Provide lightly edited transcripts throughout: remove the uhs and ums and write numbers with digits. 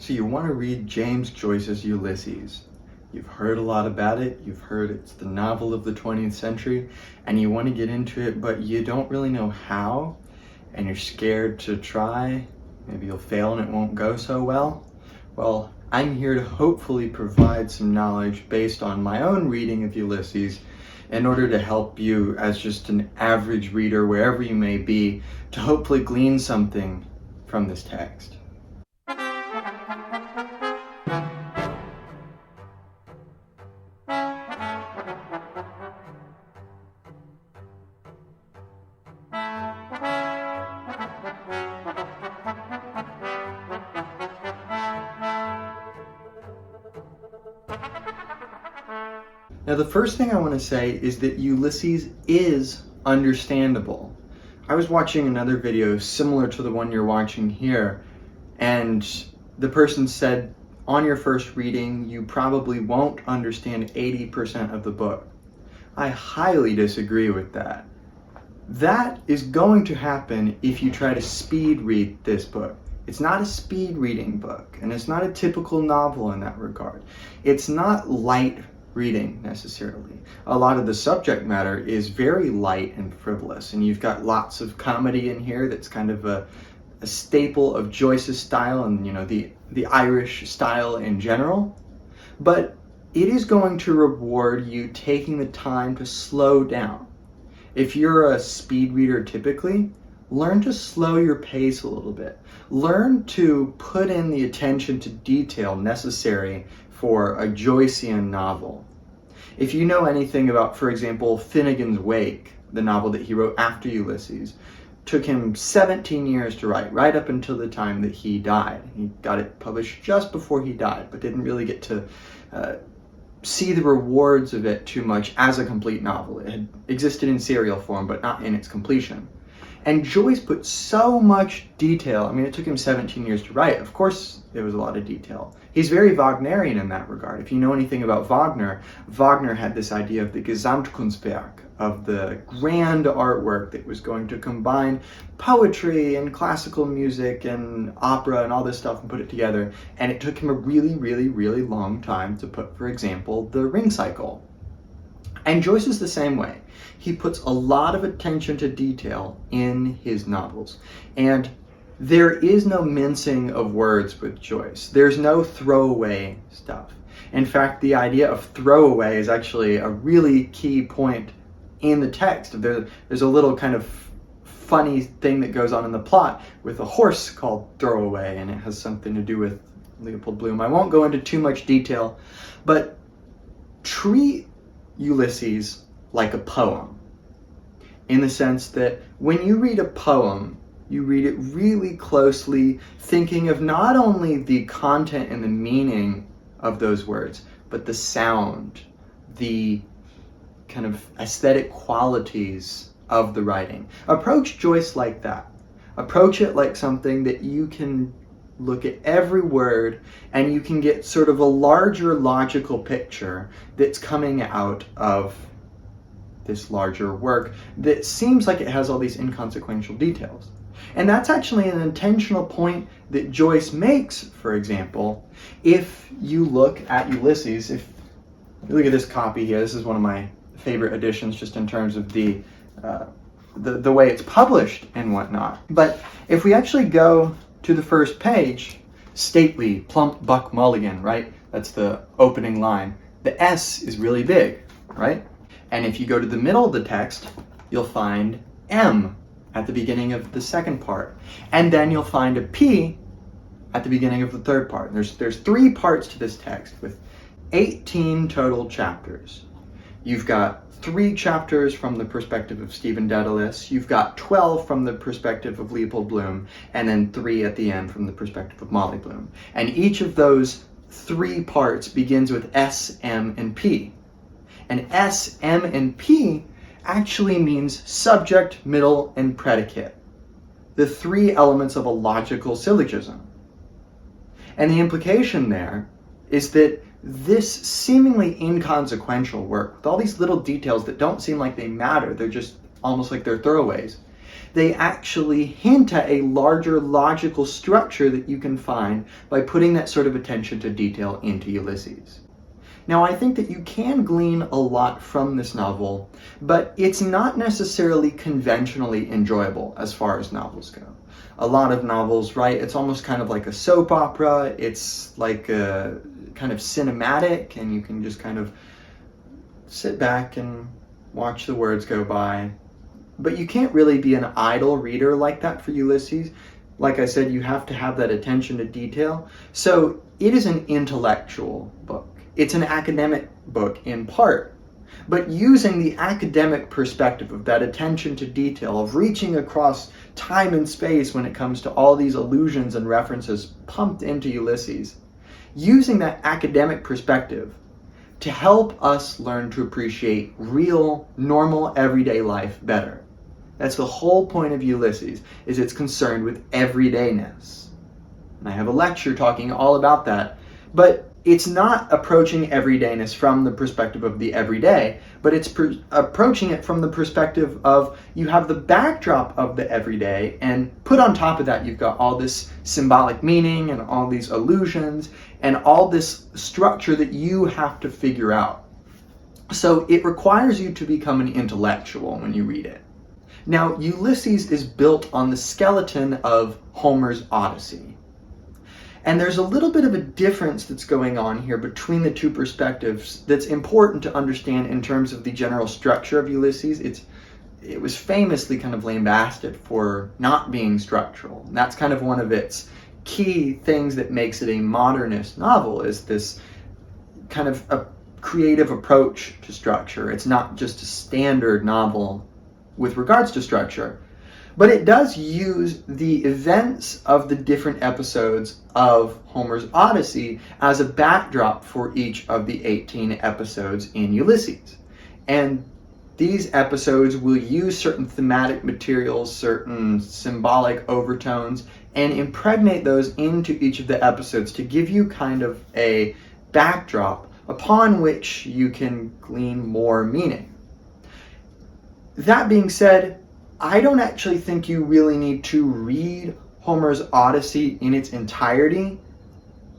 So you want to read James Joyce's Ulysses. You've heard a lot about it, you've heard it's the novel of the 20th century, and you want to get into it, but you don't really know how, and you're scared to try. Maybe you'll fail and it won't go so well. Well, I'm here to hopefully provide some knowledge based on my own reading of Ulysses in order to help you as just an average reader, wherever you may be, to hopefully glean something from this text. Now, the first thing I want to say is that Ulysses is understandable. I was watching another video similar to the one you're watching here, and the person said, on your first reading, you probably won't understand 80% of the book. I highly disagree with that. That is going to happen if you try to speed read this book. It's not a speed reading book, and it's not a typical novel in that regard. It's not light reading necessarily. A lot of the subject matter is very light and frivolous, and you've got lots of comedy in here that's kind of a staple of Joyce's style and the Irish style in general. But it is going to reward you taking the time to slow down. If you're a speed reader typically, learn to slow your pace a little bit. Learn to put in the attention to detail necessary for a Joycean novel. If you know anything about, for example, Finnegan's Wake, the novel that he wrote after Ulysses, took him 17 years to write, right up until the time that he died. He got it published just before he died, but didn't really get to see the rewards of it too much as a complete novel. It had existed in serial form, but not in its completion. And Joyce put so much detail. I mean, it took him 17 years to write. Of course, there was a lot of detail. He's very Wagnerian in that regard. If you know anything about Wagner, Wagner had this idea of the Gesamtkunstwerk, of the grand artwork that was going to combine poetry and classical music and opera and all this stuff and put it together. And it took him a really, really, really long time to put, for example, the Ring Cycle. And Joyce is the same way. He puts a lot of attention to detail in his novels. And there is no mincing of words with Joyce. There's no throwaway stuff. In fact, the idea of throwaway is actually a really key point in the text. There's a little kind of funny thing that goes on in the plot with a horse called Throwaway, and it has something to do with Leopold Bloom. I won't go into too much detail, but treat Ulysses like a poem, in the sense that when you read a poem, you read it really closely, thinking of not only the content and the meaning of those words, but the sound, the kind of aesthetic qualities of the writing. Approach Joyce like that. Approach it like something that you can look at every word and you can get sort of a larger logical picture that's coming out of this larger work that seems like it has all these inconsequential details. And that's actually an intentional point that Joyce makes, for example, if you look at Ulysses. If you look at this copy here, this is one of my favorite editions just in terms of the way it's published and whatnot. But if we actually go to the first page, stately, plump Buck Mulligan, right? That's the opening line. The S is really big, right? And if you go to the middle of the text, you'll find M at the beginning of the second part. And then you'll find a P at the beginning of the third part. There's 3 parts to this text with 18 total chapters. You've got 3 chapters from the perspective of Stephen Dedalus, you've got 12 from the perspective of Leopold Bloom, and then 3 at the end from the perspective of Molly Bloom. And each of those 3 parts begins with S, M, and P. And S, M, and P actually means subject, middle, and predicate. The 3 elements of a logical syllogism. And the implication there is that this seemingly inconsequential work, with all these little details that don't seem like they matter, they're just almost like they're throwaways, They actually hint at a larger logical structure that you can find by putting that sort of attention to detail into Ulysses. Now, I think that you can glean a lot from this novel, but it's not necessarily conventionally enjoyable as far as novels go. A lot of novels, right, it's almost kind of like a soap opera. It's like a kind of cinematic, and you can just kind of sit back and watch the words go by. But you can't really be an idle reader like that for Ulysses. Like I said, you have to have that attention to detail. So it is an intellectual book. It's an academic book in part, but using the academic perspective of that attention to detail, of reaching across time and space when it comes to all these allusions and references pumped into Ulysses, using that academic perspective to help us learn to appreciate real, normal, everyday life better. That's the whole point of Ulysses, is it's concerned with everydayness. And I have a lecture talking all about that, but it's not approaching everydayness from the perspective of the everyday, but it's approaching it from the perspective of you have the backdrop of the everyday, and put on top of that you've got all this symbolic meaning and all these allusions and all this structure that you have to figure out. So it requires you to become an intellectual when you read it. Now, Ulysses is built on the skeleton of Homer's Odyssey. And there's a little bit of a difference that's going on here between the two perspectives that's important to understand in terms of the general structure of Ulysses. It was famously kind of lambasted for not being structural. And that's kind of one of its key things that makes it a modernist novel, is this kind of a creative approach to structure. It's not just a standard novel with regards to structure. But it does use the events of the different episodes of Homer's Odyssey as a backdrop for each of the 18 episodes in Ulysses. And these episodes will use certain thematic materials, certain symbolic overtones, and impregnate those into each of the episodes to give you kind of a backdrop upon which you can glean more meaning. That being said, I don't actually think you really need to read Homer's Odyssey in its entirety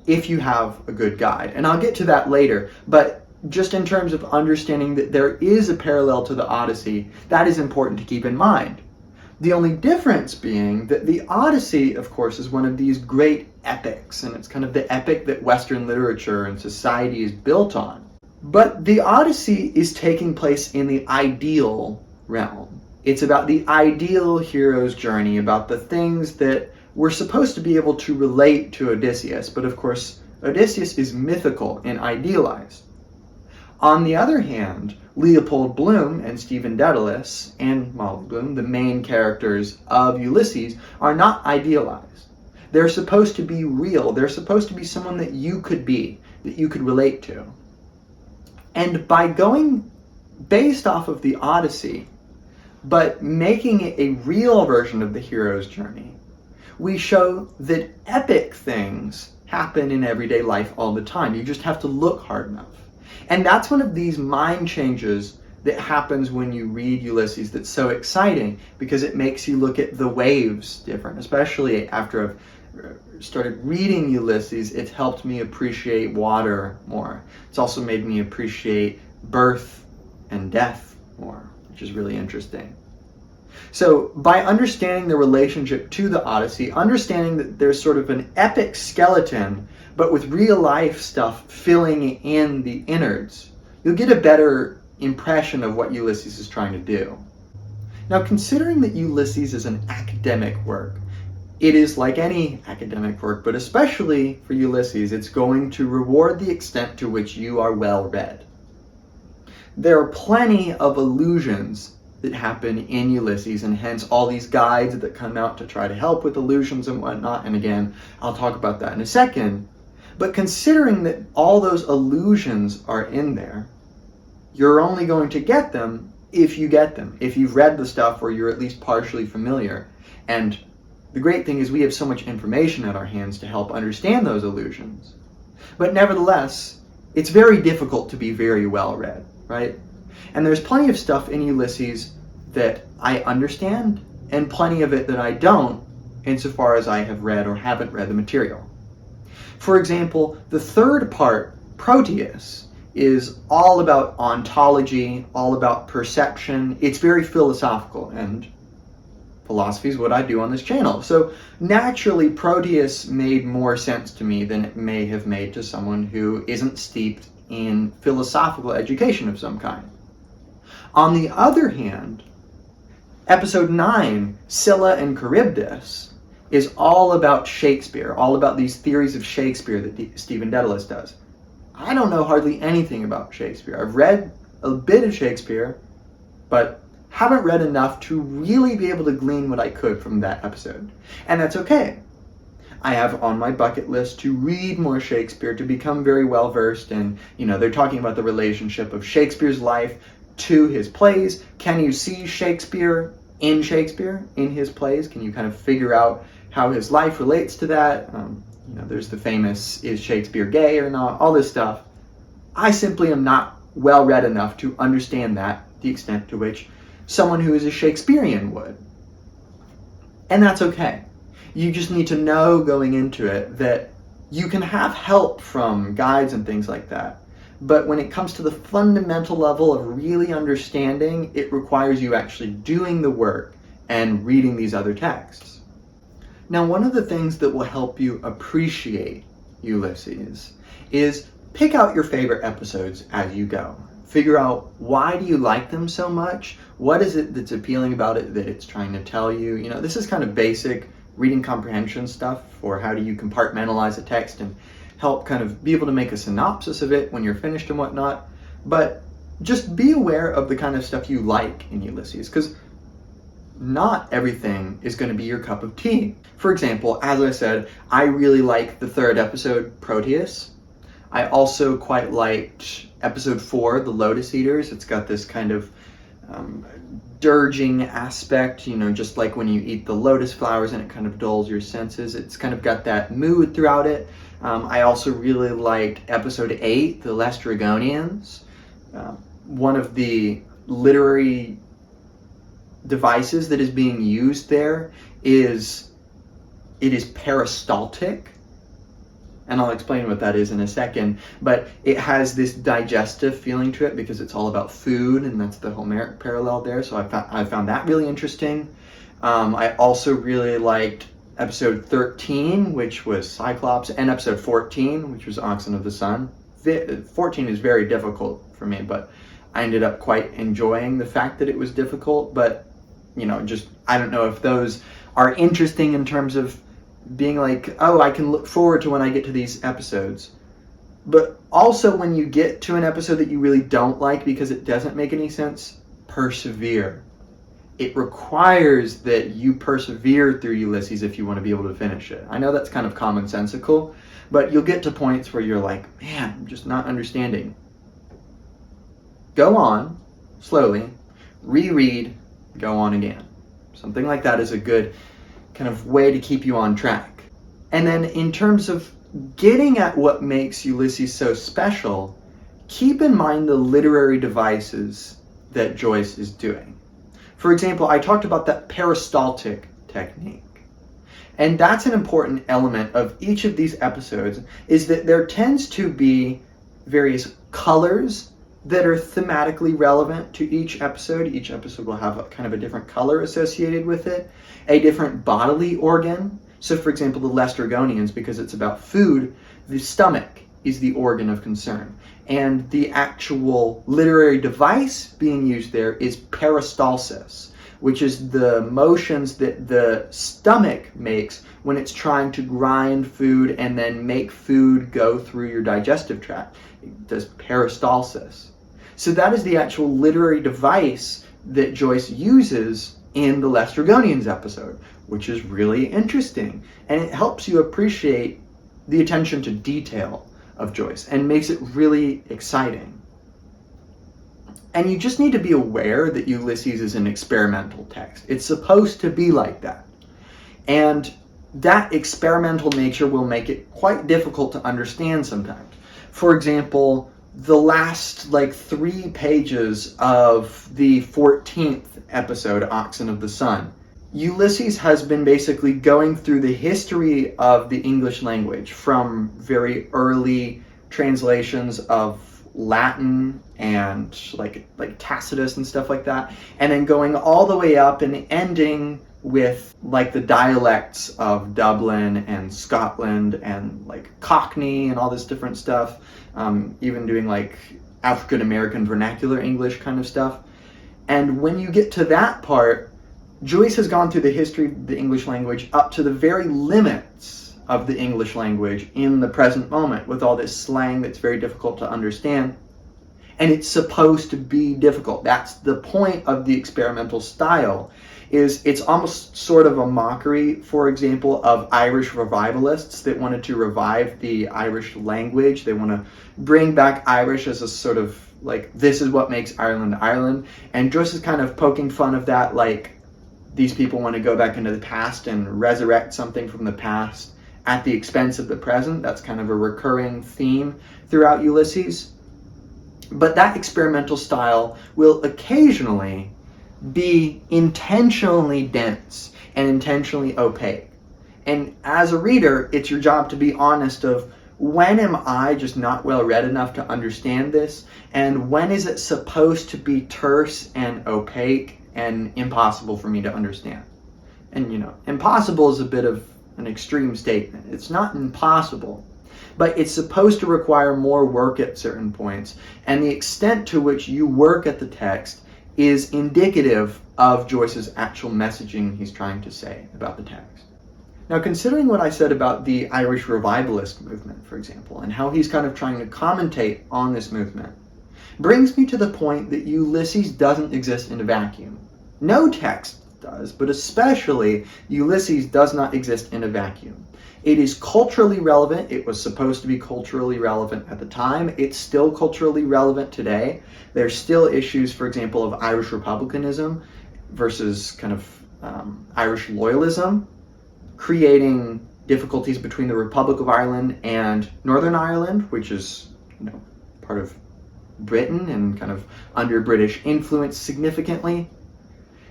if you have a good guide. And I'll get to that later, but just in terms of understanding that there is a parallel to the Odyssey, that is important to keep in mind. The only difference being that the Odyssey, of course, is one of these great epics, and it's kind of the epic that Western literature and society is built on. But the Odyssey is taking place in the ideal realm. It's about the ideal hero's journey, about the things that we're supposed to be able to relate to Odysseus, but of course, Odysseus is mythical and idealized. On the other hand, Leopold Bloom and Stephen Dedalus and Molly Bloom, the main characters of Ulysses, are not idealized. They're supposed to be real. They're supposed to be someone that you could be, that you could relate to. And by going based off of the Odyssey, but making it a real version of the hero's journey, we show that epic things happen in everyday life all the time. You just have to look hard enough. And that's one of these mind changes that happens when you read Ulysses that's so exciting, because it makes you look at the waves different. Especially after I've started reading Ulysses, it's helped me appreciate water more. It's also made me appreciate birth and death more, which is really interesting. So by understanding the relationship to the Odyssey, understanding that there's sort of an epic skeleton, but with real life stuff filling in the innards, you'll get a better impression of what Ulysses is trying to do. Now, considering that Ulysses is an academic work, it is like any academic work, but especially for Ulysses, it's going to reward the extent to which you are well read. There are plenty of allusions that happen in Ulysses, and hence all these guides that come out to try to help with allusions and whatnot. And again, I'll talk about that in a second. But considering that all those allusions are in there, you're only going to get them if you get them, if you've read the stuff or you're at least partially familiar. And the great thing is we have so much information at our hands to help understand those allusions. But nevertheless, it's very difficult to be very well read, right? And there's plenty of stuff in Ulysses that I understand and plenty of it that I don't, insofar as I have read or haven't read the material. For example, the third part, Proteus, is all about ontology, all about perception. It's very philosophical, and philosophy is what I do on this channel. So naturally, Proteus made more sense to me than it may have made to someone who isn't steeped in philosophical education of some kind. On the other hand, episode 9, Scylla and Charybdis, is all about Shakespeare, all about these theories of Shakespeare that Stephen Dedalus does. I don't know hardly anything about Shakespeare. I've read a bit of Shakespeare, but haven't read enough to really be able to glean what I could from that episode. And that's okay. I have on my bucket list to read more Shakespeare, to become very well versed in, they're talking about the relationship of Shakespeare's life to his plays. Can you see Shakespeare, in his plays? Can you kind of figure out how his life relates to that? There's the famous, is Shakespeare gay or not? All this stuff. I simply am not well read enough to understand that, the extent to which someone who is a Shakespearean would. And that's okay. You just need to know going into it that you can have help from guides and things like that. But when it comes to the fundamental level of really understanding, it requires you actually doing the work and reading these other texts. Now, one of the things that will help you appreciate Ulysses is pick out your favorite episodes as you go. Figure out, why do you like them so much? What is it that's appealing about it that it's trying to tell you? This is kind of basic reading comprehension stuff for how do you compartmentalize a text and help kind of be able to make a synopsis of it when you're finished and whatnot. But just be aware of the kind of stuff you like in Ulysses, because not everything is going to be your cup of tea. For example, as I said, I really like the third episode, Proteus. I also quite liked episode 4, The Lotus Eaters. It's got this kind of dirging aspect, just like when you eat the lotus flowers and it kind of dulls your senses. It's kind of got that mood throughout it. I also really liked episode 8, The Laestrygonians. One of the literary devices that is being used there is peristaltic, and I'll explain what that is in a second, but it has this digestive feeling to it because it's all about food, and that's the Homeric Parallel there, so I found that really interesting. I also really liked episode 13, which was Cyclops, and episode 14, which was Oxen of the Sun. 14 is very difficult for me, but I ended up quite enjoying the fact that it was difficult, but I don't know if those are interesting in terms of being like, oh, I can look forward to when I get to these episodes. But also, when you get to an episode that you really don't like because it doesn't make any sense, persevere. It requires that you persevere through Ulysses if you want to be able to finish it. I know that's kind of commonsensical, but you'll get to points where you're like, man, I'm just not understanding. Go on, slowly, reread, go on again. Something like that is a good kind of way to keep you on track. And then in terms of getting at what makes Ulysses so special, keep in mind the literary devices that Joyce is doing. For example, I talked about that peristaltic technique. And that's an important element of each of these episodes, is that there tends to be various colors that are thematically relevant to each episode. Each episode will have kind of a different color associated with it, a different bodily organ. So for example, the Laestrygonians, because it's about food, the stomach is the organ of concern. And the actual literary device being used there is peristalsis, which is the motions that the stomach makes when it's trying to grind food and then make food go through your digestive tract. It does peristalsis. So that is the actual literary device that Joyce uses in the Laestrygonians episode, which is really interesting. And it helps you appreciate the attention to detail of Joyce and makes it really exciting. And you just need to be aware that Ulysses is an experimental text. It's supposed to be like that. And that experimental nature will make it quite difficult to understand sometimes. For example, the last 3 pages of the 14th episode, Oxen of the Sun, Ulysses has been basically going through the history of the English language from very early translations of Latin and like Tacitus and stuff like that, and then going all the way up and ending with like the dialects of Dublin and Scotland and like Cockney and all this different stuff, even doing like African American vernacular English kind of stuff. And when you get to that part, Joyce has gone through the history of the English language up to the very limits of the English language in the present moment, with all this slang that's very difficult to understand. And it's supposed to be difficult. That's the point of the experimental style, is it's almost sort of a mockery, for example, of Irish revivalists that wanted to revive the Irish language. They want to bring back Irish as a sort of like, this is what makes Ireland Ireland. And Joyce is kind of poking fun of that, like, these people want to go back into the past and resurrect something from the past at the expense of the present. That's kind of a recurring theme throughout Ulysses. But that experimental style will occasionally be intentionally dense and intentionally opaque. And as a reader, it's your job to be honest of, when am I just not well read enough to understand this? And when is it supposed to be terse and opaque and impossible for me to understand? And impossible is a bit of an extreme statement. It's not impossible, but it's supposed to require more work at certain points. And the extent to which you work at the text is indicative of Joyce's actual messaging he's trying to say about the text. Now, considering what I said about the Irish revivalist movement, for example, and how he's kind of trying to commentate on this movement, brings me to the point that Ulysses doesn't exist in a vacuum. No text does, but especially Ulysses does not exist in a vacuum. It is culturally relevant. It was supposed to be culturally relevant at the time. It's still culturally relevant today. There's still issues, for example, of Irish republicanism versus kind of Irish loyalism, creating difficulties between the Republic of Ireland and Northern Ireland, which is part of Britain and kind of under British influence significantly.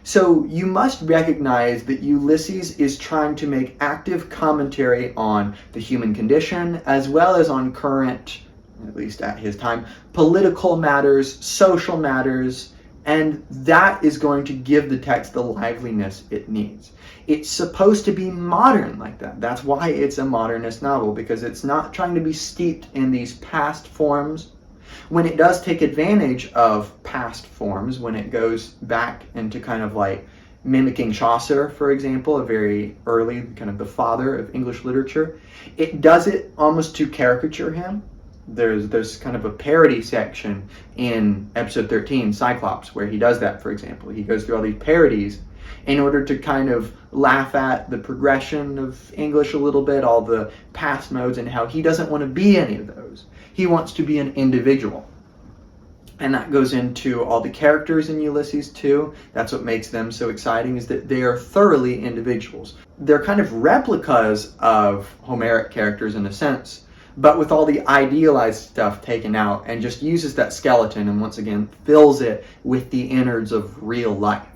So you must recognize that Ulysses is trying to make active commentary on the human condition, as well as on current, at least at his time, political matters, social matters, and that is going to give the text the liveliness it needs. It's supposed to be modern like that. That's why it's a modernist novel, because it's not trying to be steeped in these past forms. When it does take advantage of past forms, when it goes back into kind of like mimicking Chaucer, for example, a very early, kind of the father of English literature, it does it almost to caricature him. There's kind of a parody section in episode 13, Cyclops, where he does that, for example. He goes through all these parodies in order to kind of laugh at the progression of English a little bit, all the past modes, and how he doesn't want to be any of those. He wants to be an individual. And that goes into all the characters in Ulysses too. That's what makes them so exciting, is that they are thoroughly individuals. They're kind of replicas of Homeric characters in a sense, but with all the idealized stuff taken out, and just uses that skeleton and once again fills it with the innards of real life.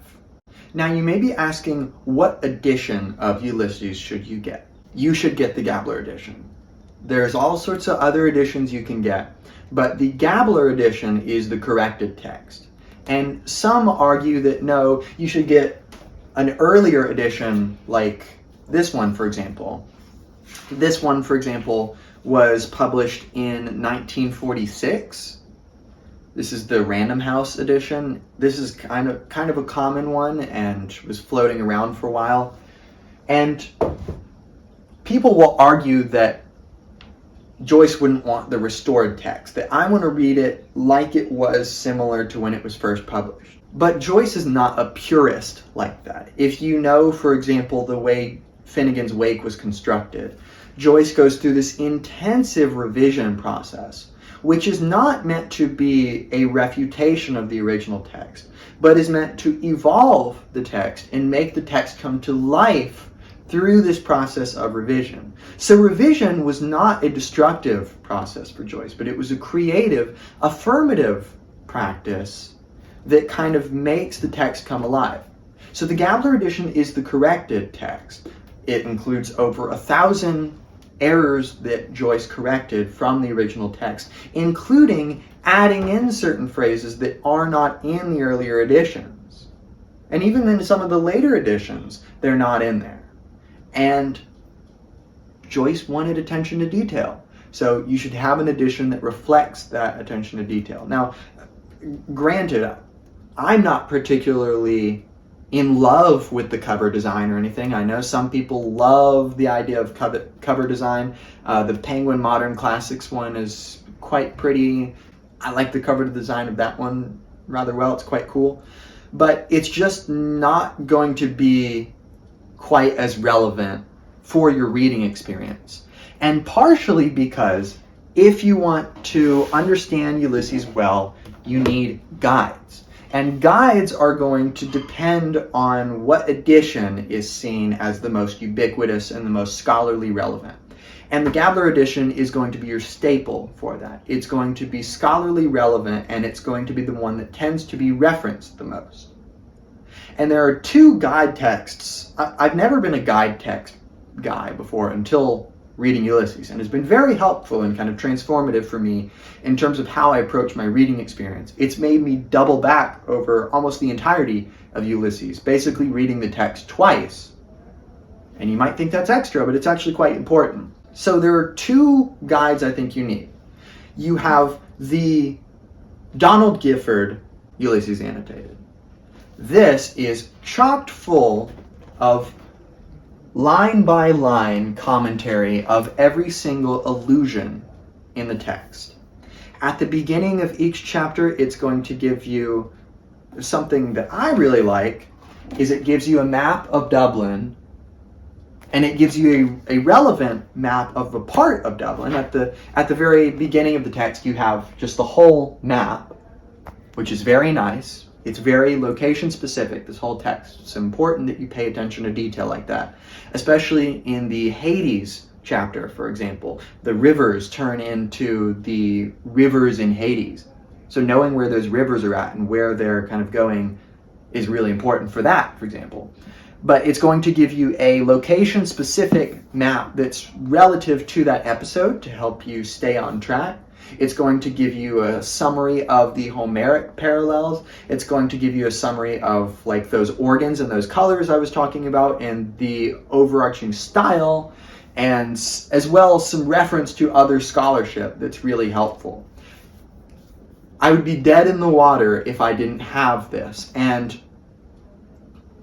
Now you may be asking, what edition of Ulysses should you get? You should get the Gabler edition. There's all sorts of other editions you can get, but the Gabler edition is the corrected text. And some argue that no, you should get an earlier edition like this one, for example. This one, for example, was published in 1946. This is the Random House edition. This is kind of a common one and was floating around for a while. And people will argue that Joyce wouldn't want the restored text, that I want to read it like it was similar to when it was first published. But Joyce is not a purist like that. If you know, for example, the way Finnegan's Wake was constructed, Joyce goes through this intensive revision process, which is not meant to be a refutation of the original text, but is meant to evolve the text and make the text come to life through this process of revision. So revision was not a destructive process for Joyce, but it was a creative, affirmative practice that kind of makes the text come alive. So the Gabler edition is the corrected text. It includes over 1,000 errors that Joyce corrected from the original text, including adding in certain phrases that are not in the earlier editions. And even in some of the later editions, they're not in there. And Joyce wanted attention to detail. So you should have an edition that reflects that attention to detail. Now, granted, I'm not particularly in love with the cover design or anything. I know some people love the idea of cover design. The Penguin Modern Classics one is quite pretty. I like the cover design of that one rather well. It's quite cool. But it's just not going to be quite as relevant for your reading experience. And partially because if you want to understand Ulysses well, you need guides. And guides are going to depend on what edition is seen as the most ubiquitous and the most scholarly relevant. And the Gabler edition is going to be your staple for that. It's going to be scholarly relevant, and it's going to be the one that tends to be referenced the most. And there are two guide texts. I've never been a guide text guy before until reading Ulysses, and it's been very helpful and kind of transformative for me in terms of how I approach my reading experience. It's made me double back over almost the entirety of Ulysses, basically reading the text twice. And you might think that's extra, but it's actually quite important. So there are two guides I think you need. You have the Donald Gifford Ulysses Annotated. This is chock full of line-by-line commentary of every single allusion in the text. At the beginning of each chapter, it's going to give you something that I really like, is it gives you a map of Dublin, and it gives you a relevant map of a part of Dublin. At the very beginning of the text, you have just the whole map, which is very nice. It's very location specific, this whole text. It's important that you pay attention to detail like that, especially in the Hades chapter, for example. The rivers turn into the rivers in Hades. So knowing where those rivers are at and where they're kind of going is really important for that, for example. But it's going to give you a location specific map that's relative to that episode to help you stay on track. It's going to give you a summary of the Homeric parallels. It's going to give you a summary of like those organs and those colors I was talking about and the overarching style, and as well as some reference to other scholarship that's really helpful. I would be dead in the water if I didn't have this. And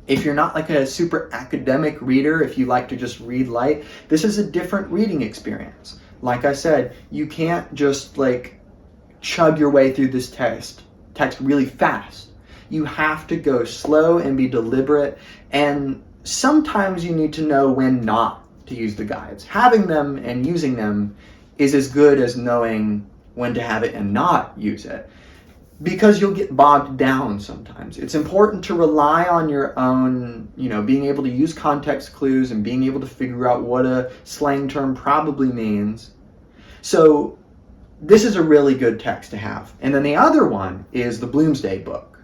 if you're not like a super academic reader, if you like to just read light, this is a different reading experience. Like I said, you can't just like chug your way through this text really fast. You have to go slow and be deliberate, and sometimes you need to know when not to use the guides. Having them and using them is as good as knowing when to have it and not use it, because you'll get bogged down sometimes. It's important to rely on your own, being able to use context clues and being able to figure out what a slang term probably means. So this is a really good text to have. And then the other one is the Bloomsday book.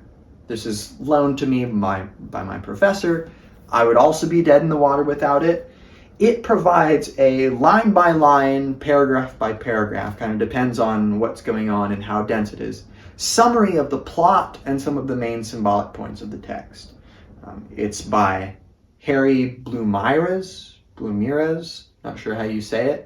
This is loaned to me by my professor. I would also be dead in the water without it. It provides a line-by-line, paragraph-by-paragraph, kind of depends on what's going on and how dense it is, summary of the plot and some of the main symbolic points of the text. It's by Harry Blumiras, not sure how you say it.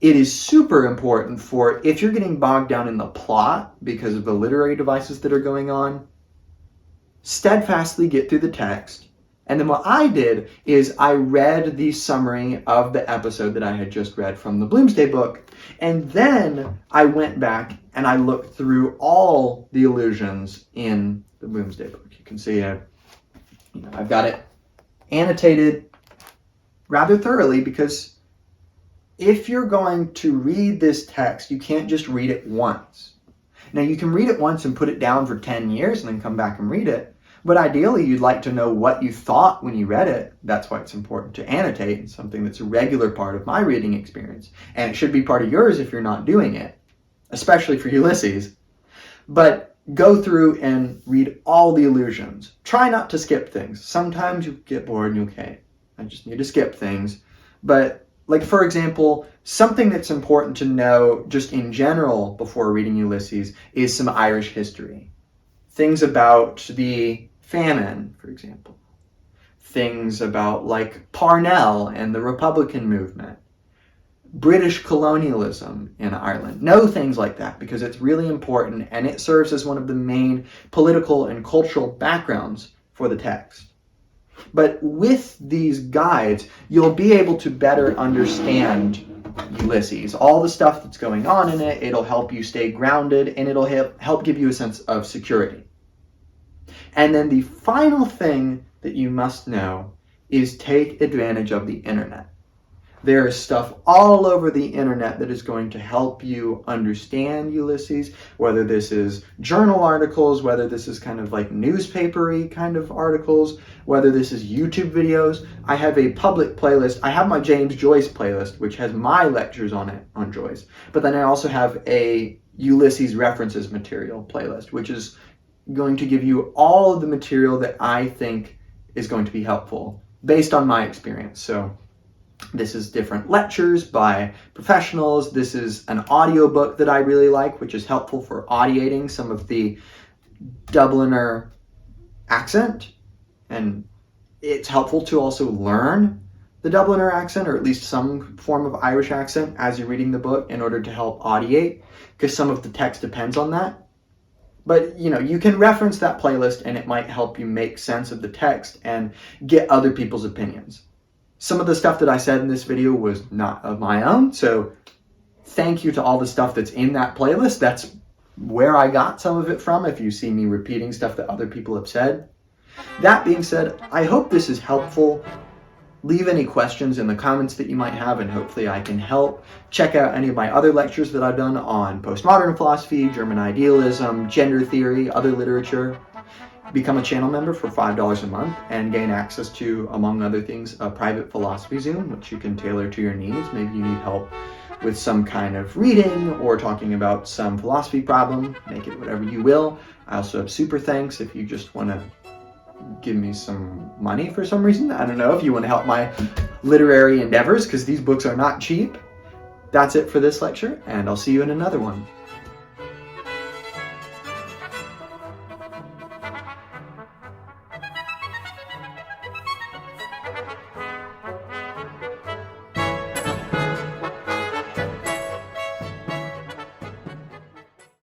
It is super important for if you're getting bogged down in the plot because of the literary devices that are going on, steadfastly get through the text. And then what I did is I read the summary of the episode that I had just read from the Bloomsday book, and then I went back and I looked through all the allusions in the Bloomsday book. You can see I've got it annotated rather thoroughly, because if you're going to read this text, you can't just read it once. Now, you can read it once and put it down for 10 years and then come back and read it. But ideally, you'd like to know what you thought when you read it. That's why it's important to annotate. It's something that's a regular part of my reading experience. And it should be part of yours if you're not doing it, especially for Ulysses. But go through and read all the allusions. Try not to skip things. Sometimes you get bored and you okay, I just need to skip things. But like, for example, something that's important to know just in general before reading Ulysses is some Irish history. Things about the famine, for example. Things about like Parnell and the Republican movement. British colonialism in Ireland. Know things like that because it's really important and it serves as one of the main political and cultural backgrounds for the text. But with these guides, you'll be able to better understand Ulysses, all the stuff that's going on in it. It'll help you stay grounded and it'll help give you a sense of security. And then the final thing that you must know is take advantage of the internet. There is stuff all over the internet that is going to help you understand Ulysses, whether this is journal articles, whether this is kind of like newspapery kind of articles, whether this is YouTube videos. I have a public playlist. I have my James Joyce playlist, which has my lectures on it, on Joyce. But then I also have a Ulysses references material playlist, which is going to give you all of the material that I think is going to be helpful based on my experience. So this is different lectures by professionals. This is an audiobook that I really like, which is helpful for audiating some of the Dubliner accent. And it's helpful to also learn the Dubliner accent, or at least some form of Irish accent as you're reading the book in order to help audiate, because some of the text depends on that. But, you know, you can reference that playlist and it might help you make sense of the text and get other people's opinions. Some of the stuff that I said in this video was not of my own, so thank you to all the stuff that's in that playlist. That's where I got some of it from, if you see me repeating stuff that other people have said. That being said, I hope this is helpful. Leave any questions in the comments that you might have, and hopefully I can help. Check out any of my other lectures that I've done on postmodern philosophy, German idealism, gender theory, other literature. Become a channel member for $5 a month and gain access to, among other things, a private philosophy Zoom, which you can tailor to your needs. Maybe you need help with some kind of reading or talking about some philosophy problem. Make it whatever you will. I also have super thanks if you just want to give me some money for some reason. I don't know, if you want to help my literary endeavors, because these books are not cheap. That's it for this lecture, and I'll see you in another one.